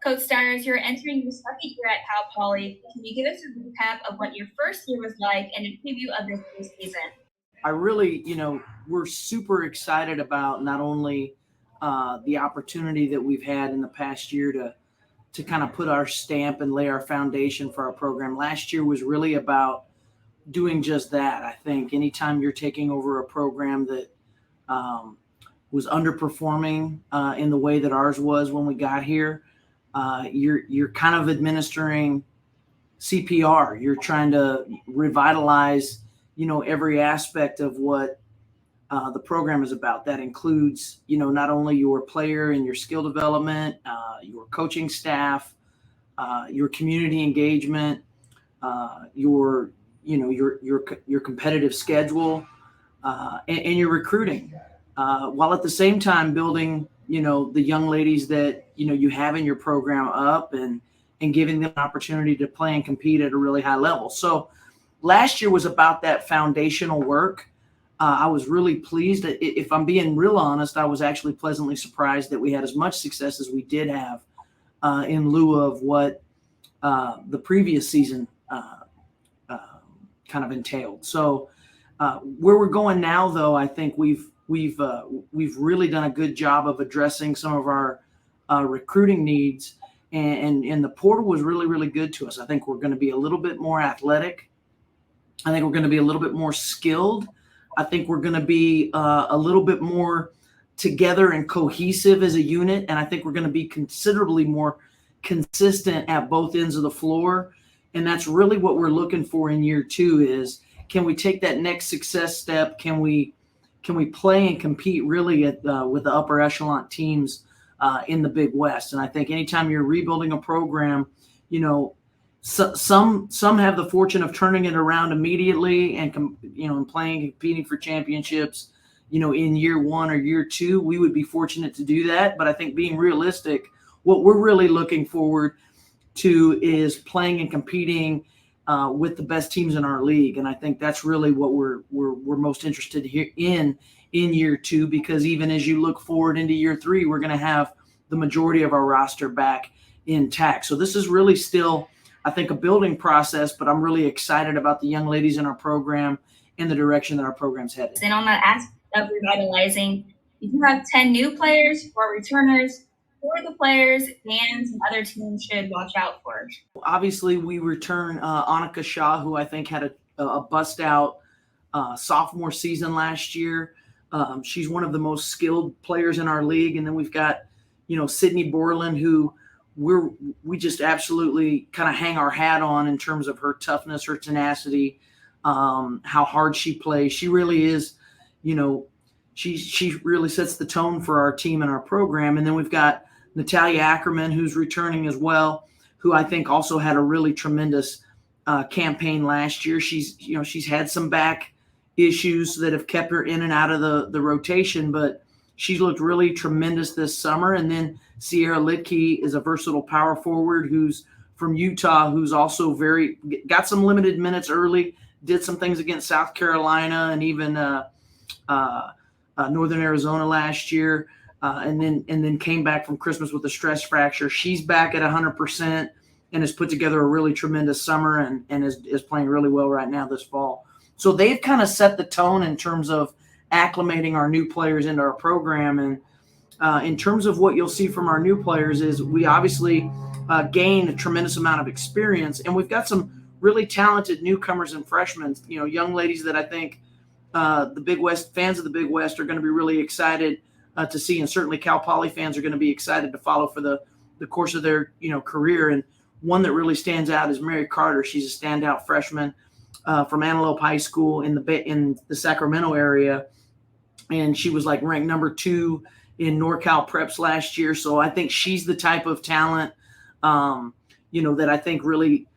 Coach Stires, you're entering your second year at Cal Poly. Can you give us a recap of what your first year was like and a preview of this new season? I really, we're super excited about not only the opportunity that we've had in the past year to kind of put our stamp and lay our foundation for our program. Last year was really about doing just that. I think anytime you're taking over a program that was underperforming in the way that ours was when we got here, you're kind of administering CPR. You're trying to revitalize, every aspect of what the program is about. That includes, not only your player and your skill development, your coaching staff, your community engagement, your competitive schedule, and your recruiting, while at the same time building, the young ladies that you have in your program up and giving them an opportunity to play and compete at a really high level. So last year was about that foundational work. I was really pleased. If I'm being real honest, I was actually pleasantly surprised that we had as much success as we did have in lieu of what the previous season kind of entailed. So where we're going now, though, I think we've really done a good job of addressing some of our recruiting needs, and the portal was really, really good to us. I think we're going to be a little bit more athletic. I think we're going to be a little bit more skilled. I think we're going to be a little bit more together and cohesive as a unit, and I think we're going to be considerably more consistent at both ends of the floor. And that's really what we're looking for in year two is, can we take that next success step? Can we play and compete really with the upper echelon teams in the Big West? And I think anytime you're rebuilding a program, some have the fortune of turning it around immediately and playing and competing for championships, in year one or year two. We would be fortunate to do that. But I think being realistic, what we're really looking forward to is playing and competing with the best teams in our league. And I think that's really what we're most interested in year two, because even as you look forward into year three, we're going to have the majority of our roster back intact. So this is really still, I think, a building process, but I'm really excited about the young ladies in our program and the direction that our program's headed. And on that aspect of revitalizing, you do have 10 new players, 4 returners. Who are the players fans and other teams should watch out for? Obviously, we return Annika Shaw, who I think had a bust-out sophomore season last year. She's one of the most skilled players in our league. And then we've got, Sydney Borland, who we just absolutely kind of hang our hat on in terms of her toughness, her tenacity, how hard she plays. She really is, she really sets the tone for our team and our program. And then we've got Natalia Ackerman, who's returning as well, who I think also had a really tremendous campaign last year. She's had some back issues that have kept her in and out of the rotation, but she's looked really tremendous this summer. And then Sierra Litke is a versatile power forward who's from Utah, who's also got some limited minutes early, did some things against South Carolina and even Northern Arizona last year, and then came back from Christmas with a stress fracture. She's back at 100% and has put together a really tremendous summer and is playing really well right now this fall. So they've kind of set the tone in terms of acclimating our new players into our program. And in terms of what you'll see from our new players is we obviously gain a tremendous amount of experience, and we've got some really talented newcomers and freshmen, young ladies that I think the Big West fans of the Big West are going to be really excited to see, and certainly Cal Poly fans are going to be excited to follow for the course of their career. And one that really stands out is Mary Carter. She's a standout freshman from Antelope High School in the Sacramento area, and she was ranked number 2 in NorCal Preps last year. So I think she's the type of talent that I think really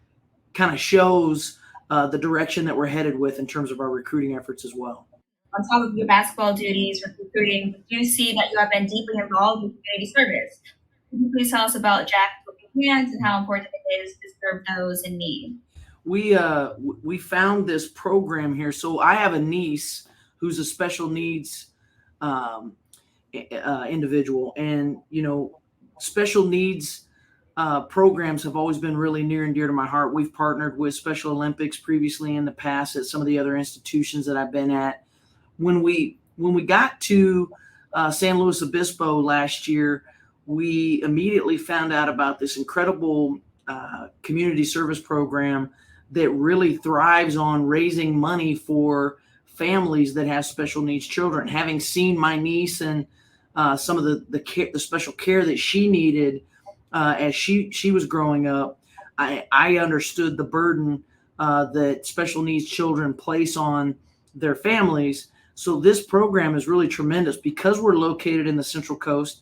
kind of shows the direction that we're headed with in terms of our recruiting efforts as well. On top of your basketball duties with recruiting, do you see that you have been deeply involved with community service? Could you please tell us about Jack's Helping Hands and how important it is to serve those in need? We found this program here. So I have a niece who's a special needs individual, and special needs programs have always been really near and dear to my heart. We've partnered with Special Olympics previously in the past at some of the other institutions that I've been at. When we got to San Luis Obispo last year, we immediately found out about this incredible community service program that really thrives on raising money for families that have special needs children. Having seen my niece and some of the special care that she needed as she was growing up, I understood the burden that special needs children place on their families. So this program is really tremendous because we're located in the Central Coast.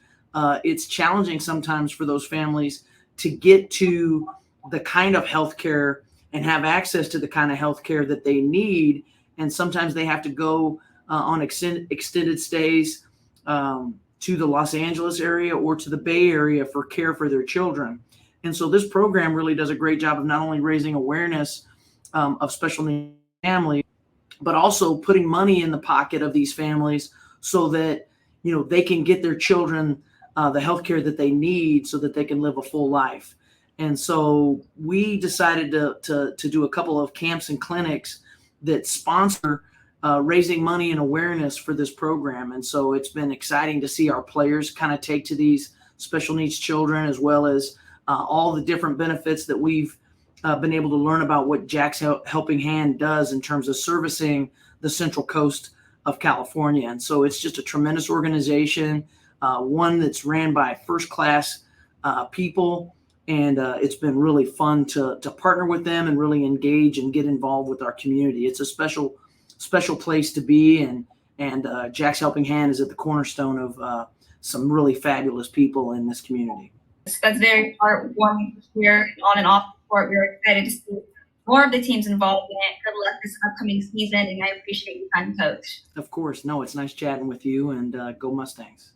It's challenging sometimes for those families to get to the kind of healthcare and have access to the kind of healthcare that they need. And sometimes they have to go on extended stays to the Los Angeles area or to the Bay Area for care for their children. And so this program really does a great job of not only raising awareness of special needs families, but also putting money in the pocket of these families so that they can get their children the health care that they need so that they can live a full life. And so we decided to do a couple of camps and clinics that sponsor raising money and awareness for this program. And so it's been exciting to see our players kind of take to these special needs children, as well as all the different benefits that we've been able to learn about what Jack's Helping Hand does in terms of servicing the Central Coast of California. And so it's just a tremendous organization, one that's ran by first-class people. And it's been really fun to partner with them and really engage and get involved with our community. It's a special place to be, and Jack's Helping Hand is at the cornerstone of some really fabulous people in this community. That's very heartwarming to hear on and off the court. We're excited to see more of the teams involved in it. Good luck this upcoming season, and I appreciate your time, Coach. Of course. No, it's nice chatting with you, and go Mustangs.